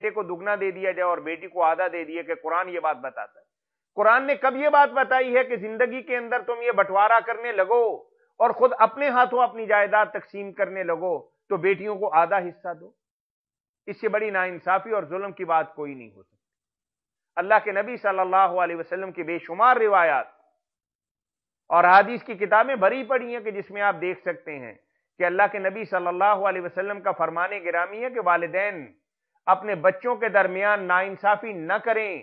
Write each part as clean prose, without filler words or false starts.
بیٹے کو دگنا دے دیا جائے اور بیٹی کو آدھا دے دیا کہ قرآن یہ بات بتاتا ہے؟ قرآن نے کب یہ بات بتائی ہے کہ زندگی کے اندر تم یہ بٹوارا کرنے لگو اور خود اپنے ہاتھوں اپنی جائیداد تقسیم کرنے لگو تو بیٹیوں کو آدھا حصہ دو؟ اس سے بڑی ناانصافی اور ظلم کی بات کوئی نہیں ہو سکتی۔ اللہ کے نبی صلی اللہ علیہ وسلم کی بے شمار روایات اور حدیث کی کتابیں بھری پڑی ہیں کہ جس میں آپ دیکھ سکتے ہیں کہ اللہ کے نبی صلی اللہ علیہ وسلم کا فرمان گرامی ہے کہ والدین اپنے بچوں کے درمیان ناانصافی نہ کریں،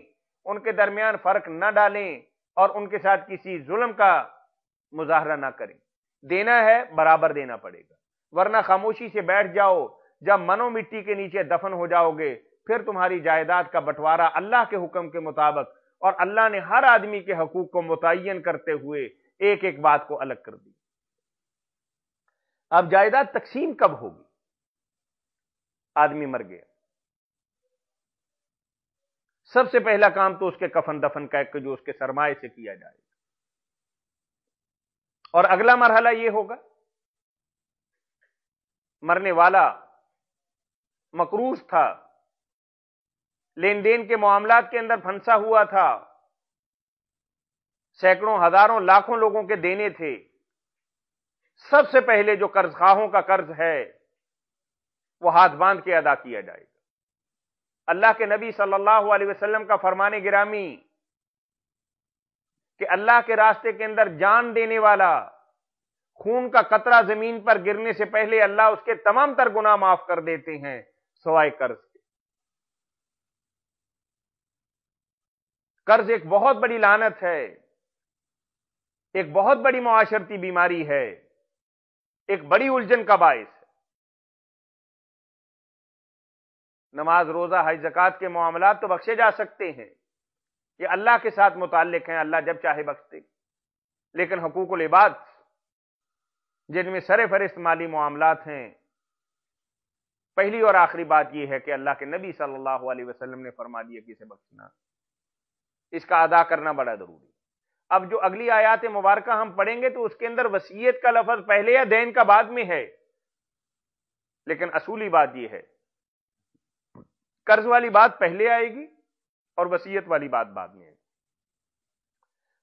ان کے درمیان فرق نہ ڈالیں اور ان کے ساتھ کسی ظلم کا مظاہرہ نہ کریں۔ دینا ہے برابر دینا پڑے گا، ورنہ خاموشی سے بیٹھ جاؤ، جب منو مٹی کے نیچے دفن ہو جاؤ گے پھر تمہاری جائیداد کا بٹوارا اللہ کے حکم کے مطابق، اور اللہ نے ہر آدمی کے حقوق کو متعین کرتے ہوئے ایک ایک بات کو الگ کر دی۔ اب جائیداد تقسیم کب ہوگی؟ آدمی مر گیا، سب سے پہلا کام تو اس کے کفن دفن کا ہے جو اس کے سرمائے سے کیا جائے گا، اور اگلا مرحلہ یہ ہوگا مرنے والا مقروض تھا، لین دین کے معاملات کے اندر پھنسا ہوا تھا، سینکڑوں ہزاروں لاکھوں لوگوں کے دینے تھے، سب سے پہلے جو قرض خواہوں کا قرض ہے وہ ہاتھ باندھ کے ادا کیا جائے گا۔ اللہ کے نبی صلی اللہ علیہ وسلم کا فرمان گرامی کہ اللہ کے راستے کے اندر جان دینے والا خون کا قطرہ زمین پر گرنے سے پہلے اللہ اس کے تمام تر گناہ معاف کر دیتے ہیں سوائے قرض کے۔ قرض ایک بہت بڑی لعنت ہے، ایک بہت بڑی معاشرتی بیماری ہے، ایک بڑی الجھن کا باعث ہے۔ نماز، روزہ، حج، زکوٰۃ کے معاملات تو بخشے جا سکتے ہیں، یہ اللہ کے ساتھ متعلق ہیں، اللہ جب چاہے بخشتے، لیکن حقوق العباد جن میں سر فہرست مالی معاملات ہیں، پہلی اور آخری بات یہ ہے کہ اللہ کے نبی صلی اللہ علیہ وسلم نے فرما دیا کہ اسے بخشنا، اس کا ادا کرنا بڑا ضروری ہے۔ اب جو اگلی آیات مبارکہ ہم پڑھیں گے تو اس کے اندر وصیت کا لفظ پہلے یا دین کا بعد میں ہے، لیکن اصولی بات یہ ہے قرض والی بات پہلے آئے گی اور وصیت والی بات بعد میں آئے گی۔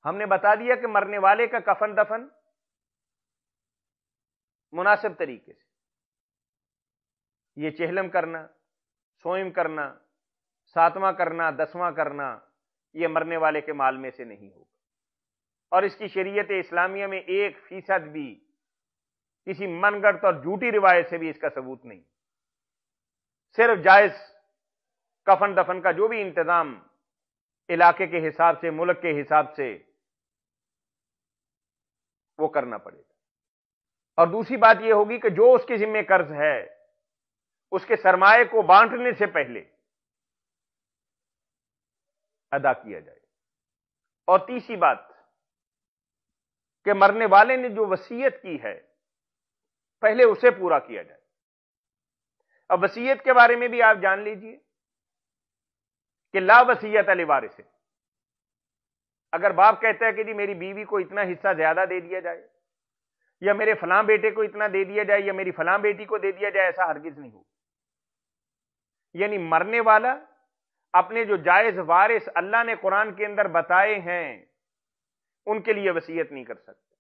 ہم نے بتا دیا کہ مرنے والے کا کفن دفن مناسب طریقے سے، یہ چہلم کرنا، سوئم کرنا، ساتواں کرنا، دسواں کرنا، یہ مرنے والے کے مال میں سے نہیں ہوگا، اور اس کی شریعت اسلامیہ میں 1% بھی کسی من گھڑت اور جھوٹی روایت سے بھی اس کا ثبوت نہیں۔ صرف جائز کفن دفن کا جو بھی انتظام علاقے کے حساب سے، ملک کے حساب سے وہ کرنا پڑے گا۔ اور دوسری بات یہ ہوگی کہ جو اس کے ذمہ قرض ہے اس کے سرمایہ کو بانٹنے سے پہلے ادا کیا جائے۔ اور تیسری بات کہ مرنے والے نے جو وصیت کی ہے پہلے اسے پورا کیا جائے۔ اب وصیت کے بارے میں بھی آپ جان لیجئے کہ لا وصیت لوارث، اگر باپ کہتا ہے کہ جی میری بیوی کو اتنا حصہ زیادہ دے دیا جائے، یا میرے فلاں بیٹے کو اتنا دے دیا جائے، یا میری فلاں بیٹی کو دے دیا جائے، ایسا ہرگز نہیں ہو۔ یعنی مرنے والا اپنے جو جائز وارث اللہ نے قرآن کے اندر بتائے ہیں ان کے لیے وصیت نہیں کر سکتا۔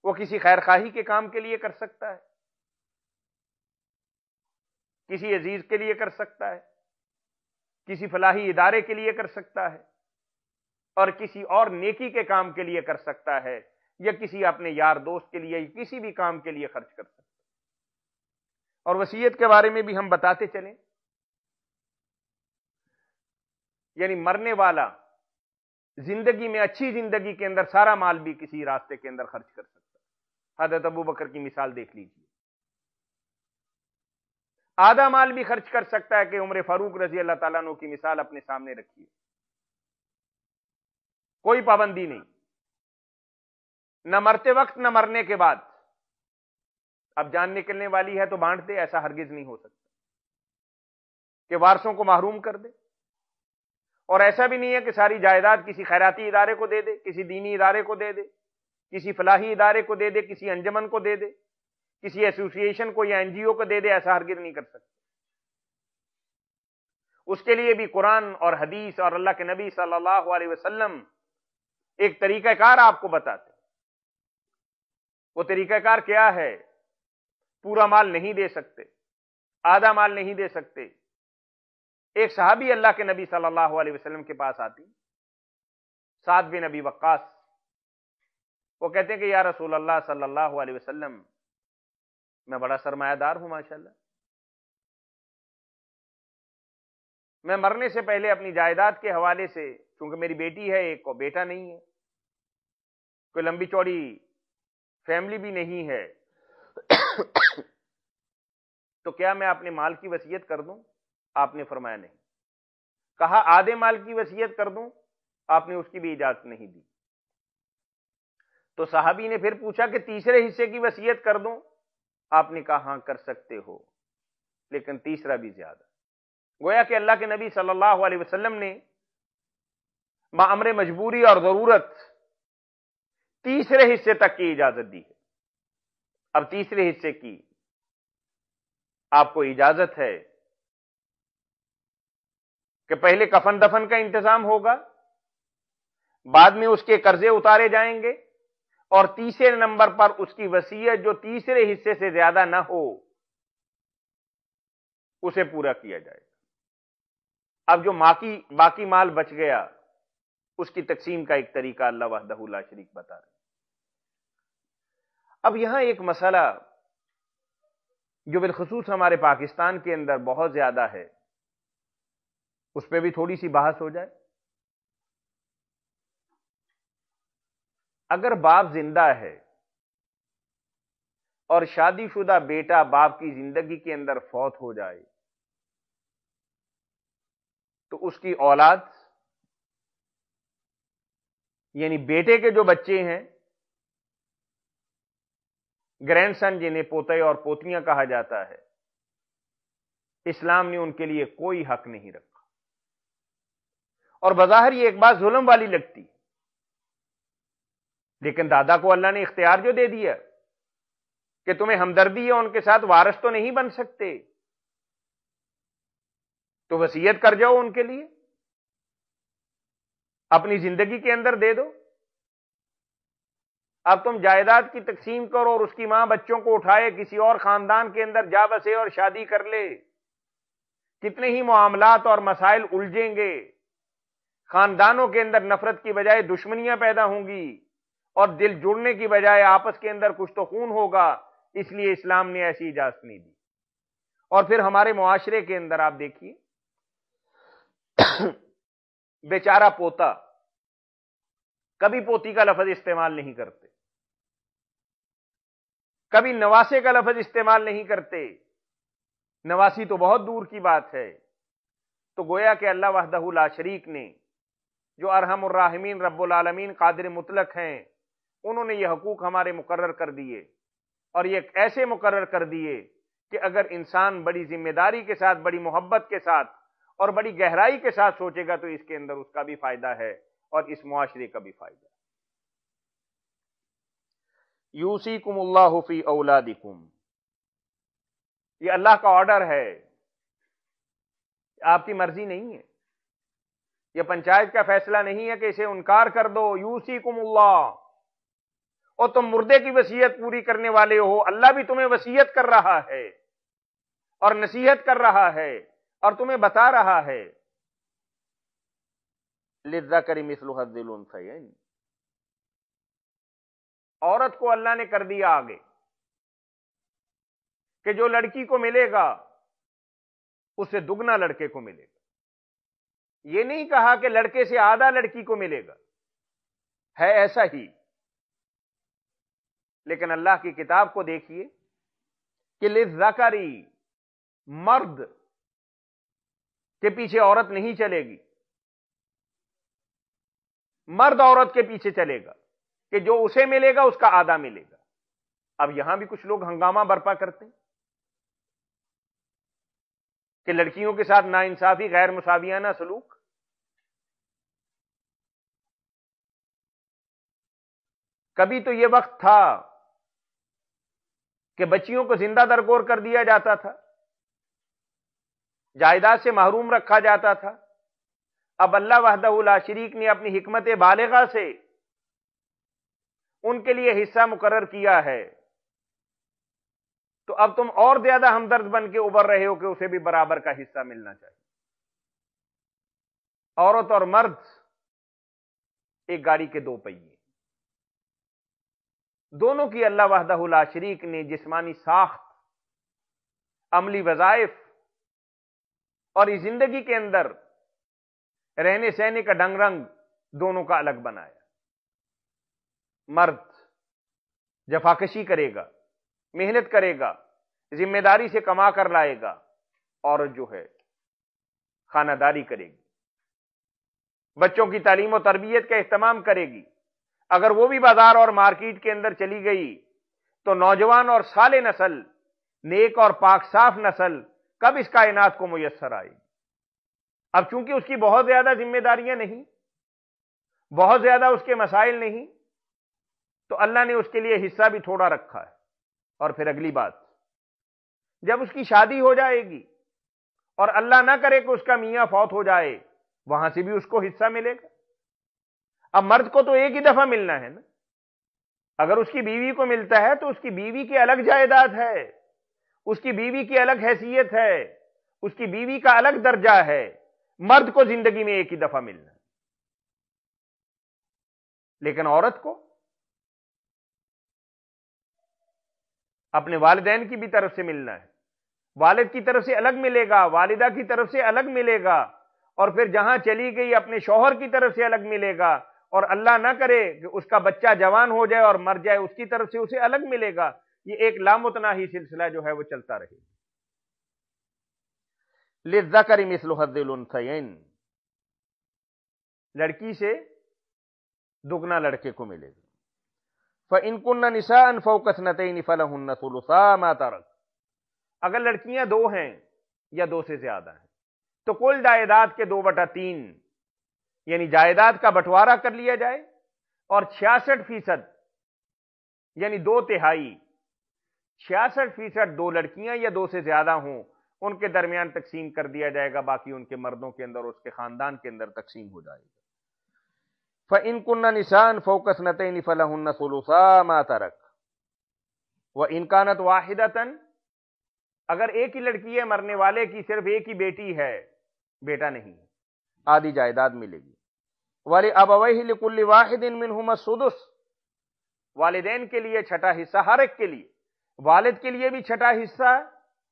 وہ کسی خیر خواہی کے کام کے لیے کر سکتا ہے، کسی عزیز کے لیے کر سکتا ہے، کسی فلاحی ادارے کے لیے کر سکتا ہے، اور کسی اور نیکی کے کام کے لیے کر سکتا ہے، یا کسی اپنے یار دوست کے لیے کسی بھی کام کے لیے خرچ کر سکتا ہے۔ اور وصیت کے بارے میں بھی ہم بتاتے چلیں، یعنی مرنے والا زندگی میں، اچھی زندگی کے اندر سارا مال بھی کسی راستے کے اندر خرچ کر سکتا ہے۔ حضرت ابو بکر کی مثال دیکھ لیجیے، آدھا مال بھی خرچ کر سکتا ہے کہ عمر فاروق رضی اللہ تعالیٰ عنہ کی مثال اپنے سامنے رکھیے، کوئی پابندی نہیں، نہ مرتے وقت نہ مرنے کے بعد۔ اب جان نکلنے والی ہے تو بانٹ دے، ایسا ہرگز نہیں ہو سکتا کہ وارثوں کو محروم کر دے۔ اور ایسا بھی نہیں ہے کہ ساری جائیداد کسی خیراتی ادارے کو دے دے، کسی دینی ادارے کو دے دے، کسی فلاحی ادارے کو دے دے، کسی انجمن کو دے دے، کسی ایسوسی ایشن کو یا این جی او کو دے دے، ایسا ہرگز نہیں کر سکتے۔ اس کے لیے بھی قرآن اور حدیث اور اللہ کے نبی صلی اللہ علیہ وسلم ایک طریقہ کار آپ کو بتاتے. وہ طریقہ کار کیا ہے؟ پورا مال نہیں دے سکتے، آدھا مال نہیں دے سکتے. ایک صحابی اللہ کے نبی صلی اللہ علیہ وسلم کے پاس آتی، سعد بن ابی وقاص. وہ کہتے ہیں کہ یا رسول اللہ صلی اللہ علیہ وسلم، میں بڑا سرمایہ دار ہوں ماشاءاللہ، میں مرنے سے پہلے اپنی جائیداد کے حوالے سے، چونکہ میری بیٹی ہے ایک اور بیٹا نہیں ہے، کوئی لمبی چوڑی فیملی بھی نہیں ہے، تو کیا میں اپنے مال کی وصیت کر دوں؟ آپ نے فرمایا نہیں. کہا آدھے مال کی وصیت کر دوں؟ آپ نے اس کی بھی اجازت نہیں دی. تو صحابی نے پھر پوچھا کہ تیسرے حصے کی وصیت کر دوں؟ آپ نے کہا ہاں کر سکتے ہو، لیکن تیسرا بھی زیادہ. گویا کہ اللہ کے نبی صلی اللہ علیہ وسلم نے بامر مجبوری اور ضرورت تیسرے حصے تک کی اجازت دی ہے. اب تیسرے حصے کی آپ کو اجازت ہے کہ پہلے کفن دفن کا انتظام ہوگا، بعد میں اس کے قرضے اتارے جائیں گے، اور تیسرے نمبر پر اس کی وصیت جو تیسرے حصے سے زیادہ نہ ہو اسے پورا کیا جائے گا. اب جو باقی مال بچ گیا اس کی تقسیم کا ایک طریقہ اللہ وحدہ لا شریک بتا رہے. اب یہاں ایک مسئلہ جو بالخصوص ہمارے پاکستان کے اندر بہت زیادہ ہے، اس پہ بھی تھوڑی سی بحث ہو جائے. اگر باپ زندہ ہے اور شادی شدہ بیٹا باپ کی زندگی کے اندر فوت ہو جائے تو اس کی اولاد یعنی بیٹے کے جو بچے ہیں، گرینڈ سن جنہیں پوتے اور پوتیاں کہا جاتا ہے، اسلام نے ان کے لیے کوئی حق نہیں رکھا. اور بظاہر یہ ایک بات ظلم والی لگتی، لیکن دادا کو اللہ نے اختیار جو دے دیا کہ تمہیں ہمدردی ہے ان کے ساتھ، وارث تو نہیں بن سکتے، تو وصیت کر جاؤ ان کے لیے، اپنی زندگی کے اندر دے دو. اب تم جائیداد کی تقسیم کرو اور اس کی ماں بچوں کو اٹھائے کسی اور خاندان کے اندر جا بسے اور شادی کر لے، کتنے ہی معاملات اور مسائل الجھیں گے، خاندانوں کے اندر نفرت کی بجائے دشمنیاں پیدا ہوں گی، اور دل جڑنے کی بجائے آپس کے اندر کچھ تو خون ہوگا. اس لیے اسلام نے ایسی اجازت نہیں دی. اور پھر ہمارے معاشرے کے اندر آپ دیکھیے بیچارہ پوتا، کبھی پوتی کا لفظ استعمال نہیں کرتے، کبھی نواسے کا لفظ استعمال نہیں کرتے، نواسی تو بہت دور کی بات ہے. تو گویا کہ اللہ وحدہ لا شریک نے، جو ارحم الراحمین رب العالمین قادر مطلق ہیں، انہوں نے یہ حقوق ہمارے مقرر کر دیے، اور یہ ایسے مقرر کر دیے کہ اگر انسان بڑی ذمہ داری کے ساتھ، بڑی محبت کے ساتھ اور بڑی گہرائی کے ساتھ سوچے گا تو اس کے اندر اس کا بھی فائدہ ہے اور اس معاشرے کا بھی فائدہ ہے. یوصیکم اللہ فی اولادکم، یہ اللہ کا آرڈر ہے، آپ کی مرضی نہیں ہے، یہ پنچایت کا فیصلہ نہیں ہے کہ اسے انکار کر دو. یوصیکم اللہ، اور تم مردے کی وصیت پوری کرنے والے ہو، اللہ بھی تمہیں وصیت کر رہا ہے اور نصیحت کر رہا ہے اور تمہیں بتا رہا ہے للذکر مثل حظ الانثیین. عورت کو اللہ نے کر دیا آگے کہ جو لڑکی کو ملے گا اسے دگنا لڑکے کو ملے گا. یہ نہیں کہا کہ لڑکے سے آدھا لڑکی کو ملے گا، ہے ایسا ہی، لیکن اللہ کی کتاب کو دیکھیے کہ للذکر، مرد کے پیچھے عورت نہیں چلے گی، مرد عورت کے پیچھے چلے گا کہ جو اسے ملے گا اس کا آدھا ملے گا. اب یہاں بھی کچھ لوگ ہنگامہ برپا کرتے ہیں کہ لڑکیوں کے ساتھ ناانصافی، غیر مساویانہ سلوک. کبھی تو یہ وقت تھا کہ بچیوں کو زندہ درگور کر دیا جاتا تھا، جائیداد سے محروم رکھا جاتا تھا، اب اللہ وحدہ لا شریک نے اپنی حکمت بالغہ سے ان کے لیے حصہ مقرر کیا ہے، تو اب تم اور زیادہ ہمدرد بن کے ابھر رہے ہو کہ اسے بھی برابر کا حصہ ملنا چاہیے۔ عورت اور مرد ایک گاڑی کے دو پہیے، دونوں کی اللہ وحدہ لا شریک نے جسمانی ساخت، عملی وظائف اور اس زندگی کے اندر رہنے سہنے کا ڈنگ رنگ دونوں کا الگ بنایا۔ مرد جفاکشی کرے گا، محنت کرے گا، ذمہ داری سے کما کر لائے گا، عورت جو ہے خانہ داری کرے گی، بچوں کی تعلیم و تربیت کا اہتمام کرے گی۔ اگر وہ بھی بازار اور مارکیٹ کے اندر چلی گئی تو نوجوان اور صالح نسل، نیک اور پاک صاف نسل کب اس کائنات کو میسر آئے گی؟ اب چونکہ اس کی بہت زیادہ ذمہ داریاں نہیں، بہت زیادہ اس کے مسائل نہیں، تو اللہ نے اس کے لیے حصہ بھی تھوڑا رکھا ہے۔ اور پھر اگلی بات، جب اس کی شادی ہو جائے گی اور اللہ نہ کرے کہ اس کا میاں فوت ہو جائے، وہاں سے بھی اس کو حصہ ملے گا۔ اب مرد کو تو ایک ہی دفعہ ملنا ہے نا، اگر اس کی بیوی کو ملتا ہے تو اس کی بیوی کی الگ جائیداد ہے، اس کی بیوی کی الگ حیثیت ہے، اس کی بیوی کا الگ درجہ ہے۔ مرد کو زندگی میں ایک ہی دفعہ ملنا ہے، لیکن عورت کو اپنے والدین کی بھی طرف سے ملنا ہے، والد کی طرف سے الگ ملے گا، والدہ کی طرف سے الگ ملے گا، اور پھر جہاں چلی گئی اپنے شوہر کی طرف سے الگ ملے گا، اور اللہ نہ کرے کہ اس کا بچہ جوان ہو جائے اور مر جائے، اس کی طرف سے اسے الگ ملے گا۔ یہ ایک لامتناہی سلسلہ جو ہے وہ چلتا رہے۔ للذکر مثل حظ الانثیین، لڑکی سے دگنا لڑکے کو ملے گا۔ فَإِن كُنَّ نِسَاءً فَوْقَ اثْنَتَيْنِ فَلَهُنَّ ثُلُثَا مَا تَرَكَ، اگر لڑکیاں دو ہیں یا دو سے زیادہ ہیں تو کل جائیداد کے 2/3 یعنی جائیداد کا بٹوارا کر لیا جائے، اور 66% یعنی 2/3، 66% دو لڑکیاں یا دو سے زیادہ ہوں ان کے درمیان تقسیم کر دیا جائے گا، باقی ان کے مردوں کے اندر، اس کے خاندان کے اندر تقسیم ہو جائے گا۔ فَإِن كُنَّ نِسَاءً فَوْقَ اثْنَتَيْنِ فَلَهُنَّ ثُلُثَا مَا تَرَكَ وَإِن كَانَتْ وَاحِدَةً، اگر ایک ہی لڑکی ہے، مرنے والے کی صرف ایک ہی بیٹی ہے، بیٹا نہیں، آدھی جائیداد ملے گی۔ وَلِأَبَوَيْهِ لِكُلِّ وَاحِدٍ مِّنْهُمَا السُّدُسُ، والدین کے لیے چھٹا حصہ، ہر ایک کے لیے، والد کے لیے بھی چھٹا حصہ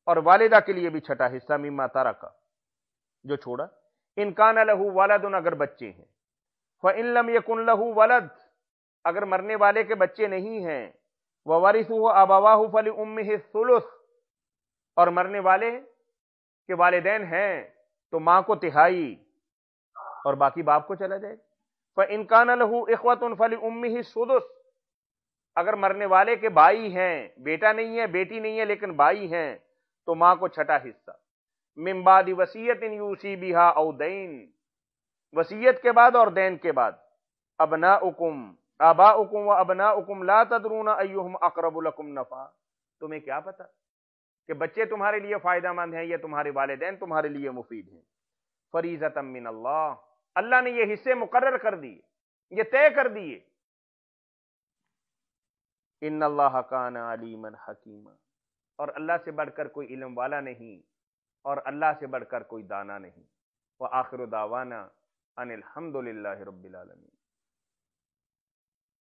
اور والدہ کے لیے بھی چھٹا حصہ، مما ترک، جو چھوڑا۔ ان کان لہ ولد، اگر بچے ہیں، فإن لم يكن له ولد، اگر مرنے والے کے بچے نہیں ہیں، وورثه ابواہ فلأمه الثلث، اور مرنے والے کے والدین ہیں تو ماں کو تہائی اور باقی باپ کو چلا جائے۔ فإن كان له إخوة فلأمه السدس، اگر مرنے والے کے بھائی ہیں، بیٹا نہیں ہے، بیٹی نہیں ہے، لیکن بھائی ہیں، تو ماں کو چھٹا حصہ۔ من بعد وصیت یوصی بها او دین، وصیت کے بعد اور دین کے بعد۔ ابناؤکم آباؤکم و ابناؤکم لا تدرون ایہم اقرب لکم نفعا، تمہیں کیا پتا کہ بچے تمہارے لیے فائدہ مند ہیں یا تمہارے والدین تمہارے لیے مفید ہیں۔ فریضۃ من اللہ، اللہ نے یہ حصے مقرر کر دیے، یہ طے کر دیے۔ ان اللہ کان علیما حکیما، اور اللہ سے بڑھ کر کوئی علم والا نہیں، اور اللہ سے بڑھ کر کوئی دانا نہیں۔ وآخر دعوانا ان الحمد للہ رب العالمین۔